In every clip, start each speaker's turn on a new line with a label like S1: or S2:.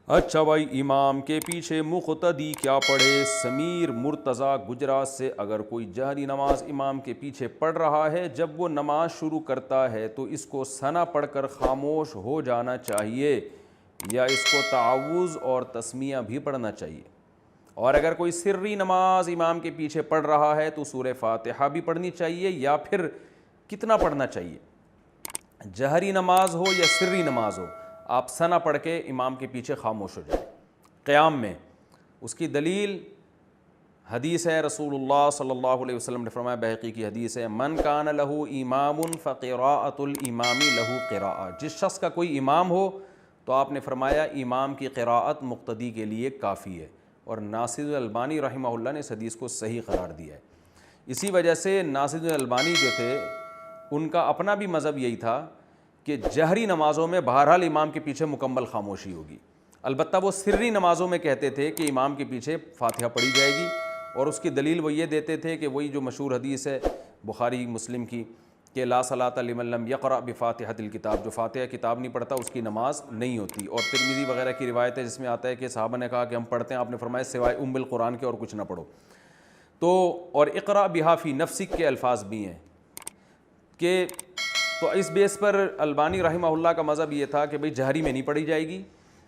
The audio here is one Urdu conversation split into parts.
S1: اچھا بھائی، امام کے پیچھے مقتدی کیا پڑھے؟ سمیر مرتضیٰ گجرات سے، اگر کوئی جہری نماز امام کے پیچھے پڑھ رہا ہے، جب وہ نماز شروع کرتا ہے تو اس کو ثنا پڑھ کر خاموش ہو جانا چاہیے یا اس کو تعوذ اور تسمیہ بھی پڑھنا چاہیے؟ اور اگر کوئی سری نماز امام کے پیچھے پڑھ رہا ہے تو سورہ فاتحہ بھی پڑھنی چاہیے یا پھر کتنا پڑھنا چاہیے؟ جہری نماز ہو یا سری نماز ہو، آپ ثنا پڑھ کے امام کے پیچھے خاموش ہو جائیں قیام میں۔ اس کی دلیل حدیث ہے، رسول اللہ صلی اللہ علیہ وسلم نے فرمایا، بحقی کی حدیث ہے، من کان لہ امام فقراءۃ الامام لہ قراءہ، جس شخص کا کوئی امام ہو تو آپ نے فرمایا امام کی قراءت مقتدی کے لیے کافی ہے، اور ناصر الالبانی رحمہ اللہ نے اس حدیث کو صحیح قرار دیا ہے۔ اسی وجہ سے ناصر الالبانی جو تھے ان کا اپنا بھی مذہب یہی تھا کہ جہری نمازوں میں بہرحال امام کے پیچھے مکمل خاموشی ہوگی، البتہ وہ سری نمازوں میں کہتے تھے کہ امام کے پیچھے فاتحہ پڑھی جائے گی، اور اس کی دلیل وہ یہ دیتے تھے کہ وہی جو مشہور حدیث ہے بخاری مسلم کی کہ لا صلاۃ لمن لم یقرأ بفاتحۃ الکتاب، جو فاتحہ کتاب نہیں پڑھتا اس کی نماز نہیں ہوتی۔ اور ترمذی وغیرہ کی روایت ہے جس میں آتا ہے کہ صحابہ نے کہا کہ ہم پڑھتے ہیں، آپ نے فرمایا سوائے ام القرآن کے اور کچھ نہ پڑھو۔ تو اور اقرأ بہا فی نفسک کے الفاظ بھی ہیں کہ تو اس بیس پر البانی رحمہ اللہ کا مذہب یہ تھا کہ بھئی جہری میں نہیں پڑھی جائے گی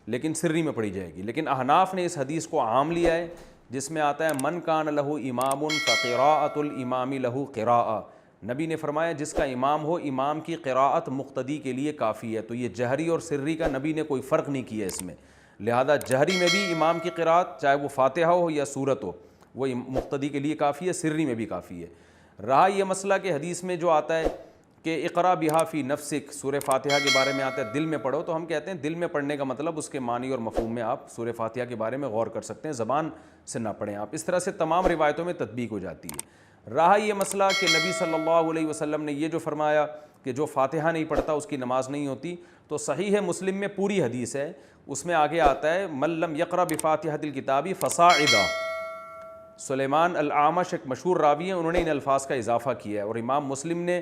S1: لیکن سری میں پڑھی جائے گی، لیکن احناف نے اس حدیث کو عام لیا ہے جس میں آتا ہے من کان لہ امام فقراءۃ الامام لہ قراءہ، نبی نے فرمایا جس کا امام ہو امام کی قراءت مقتدی کے لیے کافی ہے۔ تو یہ جہری اور سری کا نبی نے کوئی فرق نہیں کیا اس میں، لہذا جہری میں بھی امام کی قراءت چاہے وہ فاتحہ ہو یا سورت ہو وہ مقتدی کے لیے کافی ہے، سری میں بھی کافی ہے۔ رہا یہ مسئلہ کہ حدیث میں جو آتا ہے کہ اقرا بہا فی نفسک، سورہ فاتحہ کے بارے میں آتا ہے دل میں پڑھو، تو ہم کہتے ہیں دل میں پڑھنے کا مطلب اس کے معنی اور مفہوم میں آپ سورہ فاتحہ کے بارے میں غور کر سکتے ہیں، زبان سے نہ پڑھیں آپ، اس طرح سے تمام روایتوں میں تطبیق ہو جاتی ہے۔ رہا یہ مسئلہ کہ نبی صلی اللہ علیہ وسلم نے یہ جو فرمایا کہ جو فاتحہ نہیں پڑھتا اس کی نماز نہیں ہوتی، تو صحیح ہے مسلم میں پوری حدیث ہے، اس میں آگے آتا ہے من لم یقرأ بفاتحۃ الکتاب فصاعدا، سلیمان الاعمش ایک مشہور راوی ہیں، انہوں نے ان الفاظ کا اضافہ کیا ہے، اور امام مسلم نے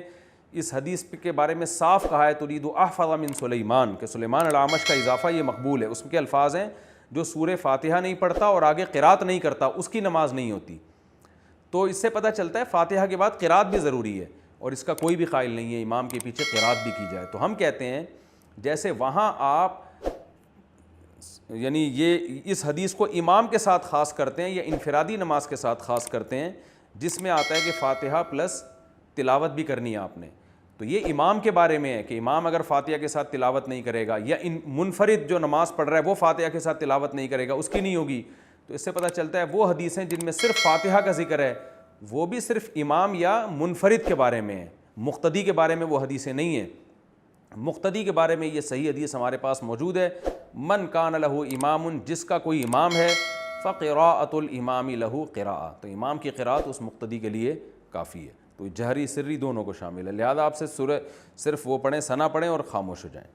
S1: اس حدیث کے بارے میں صاف کہا ہے ترید احفظ من سلیمان، کہ سلیمان الاعمش کا اضافہ یہ مقبول ہے، اس کے الفاظ ہیں جو سورہ فاتحہ نہیں پڑھتا اور آگے قرات نہیں کرتا اس کی نماز نہیں ہوتی۔ تو اس سے پتہ چلتا ہے فاتحہ کے بعد قرات بھی ضروری ہے، اور اس کا کوئی بھی قائل نہیں ہے امام کے پیچھے قرات بھی کی جائے۔ تو ہم کہتے ہیں جیسے وہاں آپ یعنی یہ اس حدیث کو امام کے ساتھ خاص کرتے ہیں یا انفرادی نماز کے ساتھ خاص کرتے ہیں جس میں آتا ہے کہ فاتحہ پلس تلاوت بھی کرنی ہے آپ نے، تو یہ امام کے بارے میں ہے کہ امام اگر فاتحہ کے ساتھ تلاوت نہیں کرے گا یا منفرد جو نماز پڑھ رہا ہے وہ فاتحہ کے ساتھ تلاوت نہیں کرے گا اس کی نہیں ہوگی، تو اس سے پتہ چلتا ہے وہ حدیثیں جن میں صرف فاتحہ کا ذکر ہے وہ بھی صرف امام یا منفرد کے بارے میں ہے، مقتدی کے بارے میں وہ حدیثیں نہیں ہیں۔ مقتدی کے بارے میں یہ صحیح حدیث ہمارے پاس موجود ہے، من کان لہ امام، جس کا کوئی امام ہے، فقراءۃ الامام لہ قراءہ، تو امام کی قراءت اس مقتدی کے لیے کافی ہے۔ تو جہری سری دونوں کو شامل ہے، لہذا آپ سے صرف وہ پڑھیں، ثنا پڑھیں اور خاموش ہو جائیں۔